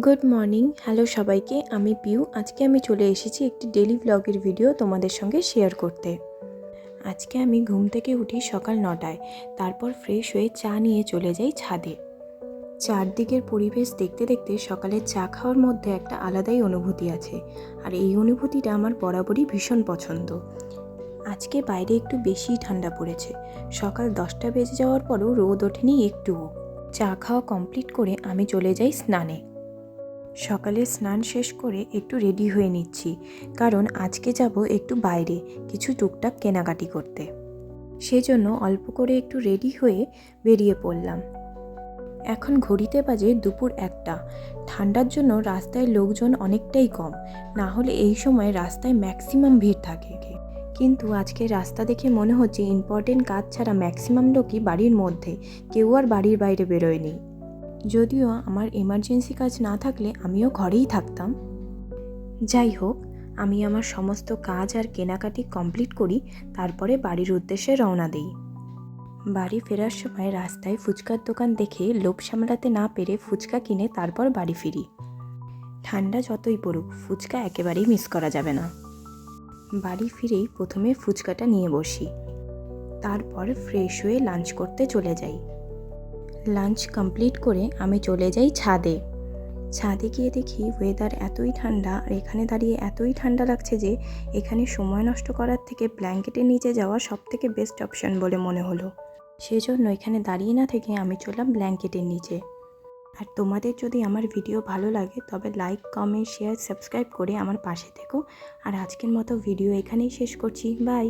Good morning, hello সবাইকে। আমি পিউ। আজকে আমি চলে এসেছি একটি ডেলি ব্লগের ভিডিও তোমাদের সঙ্গে শেয়ার করতে। আজকে আমি ঘুম থেকে উঠি সকাল 9টায়। তারপর ফ্রেশ হয়ে চা নিয়ে চলে যাই ছাদে। চারদিকের পরিবেশ দেখতে দেখতে সকালের চা খাওয়ার মধ্যে একটা আলাদাই অনুভূতি আছে, আর এই অনুভূতিটা আমার বরাবরই ভীষণ পছন্দ। আজকে বাইরে একটু বেশিই ঠান্ডা পড়েছে। সকাল 10টা বেজে যাওয়ার পরও রোদ ওঠেনি একটুও। চা খাওয়া কমপ্লিট করে আমি চলে যাই স্নানে। সকালে স্নান শেষ করে একটু রেডি হয়ে নিচ্ছি, কারণ আজকে যাব একটু বাইরে কিছু টুকটাক কেনাকাটি করতে। সেজন্য অল্প করে একটু রেডি হয়ে বেরিয়ে পড়লাম। এখন ঘড়িতে বাজে দুপুর 1টা। ঠান্ডার জন্য রাস্তায় লোকজন অনেকটাই কম, না হলে এই সময় রাস্তায় ম্যাক্সিমাম ভিড় থাকে। কিন্তু আজকে রাস্তা দেখে মনে হচ্ছে ইম্পর্টেন্ট কাজ ছাড়া ম্যাক্সিমাম লোকই বাড়ির মধ্যে, কেউ আর বাড়ির বাইরে বেরোয়নি। যদিও আমার এমার্জেন্সি কাজ না থাকলে আমিও ঘরেই থাকতাম। যাই হোক, আমি আমার সমস্ত কাজ আর কেনাকাটি কমপ্লিট করি, তারপরে বাড়ির উদ্দেশ্যে রওনা দিই। বাড়ি ফেরার সময় রাস্তায় ফুচকার দোকান দেখে লোভ সামলাতে না পেরে ফুচকা কিনে তারপর বাড়ি ফিরি। ঠান্ডা যতই পড়ুক, ফুচকা একেবারেই মিস করা যাবে না। বাড়ি ফিরেই প্রথমে ফুচকাটা নিয়ে বসি, তারপর ফ্রেশ হয়ে লাঞ্চ করতে চলে যাই। লাঞ্চ কমপ্লিট করে আমি চলে যাই ছাদে। ছাদে গিয়ে দেখি ওয়েদার এতই ঠান্ডা, আর এখানে দাঁড়িয়ে এতই ঠান্ডা লাগছে যে এখানে সময় নষ্ট করার থেকে ব্ল্যাঙ্কেটের নিচে যাওয়া সবথেকে বেস্ট অপশান বলে মনে হলো। সেজন্য এখানে দাঁড়িয়ে না থেকে আমি চললাম ব্ল্যাঙ্কেটের নিচে। আর তোমাদের যদি আমার ভিডিও ভালো লাগে তবে লাইক, কমেন্ট, শেয়ার, সাবস্ক্রাইব করে আমার পাশে থেকো। আর আজকের মতো ভিডিও এখানেই শেষ করছি। বাই।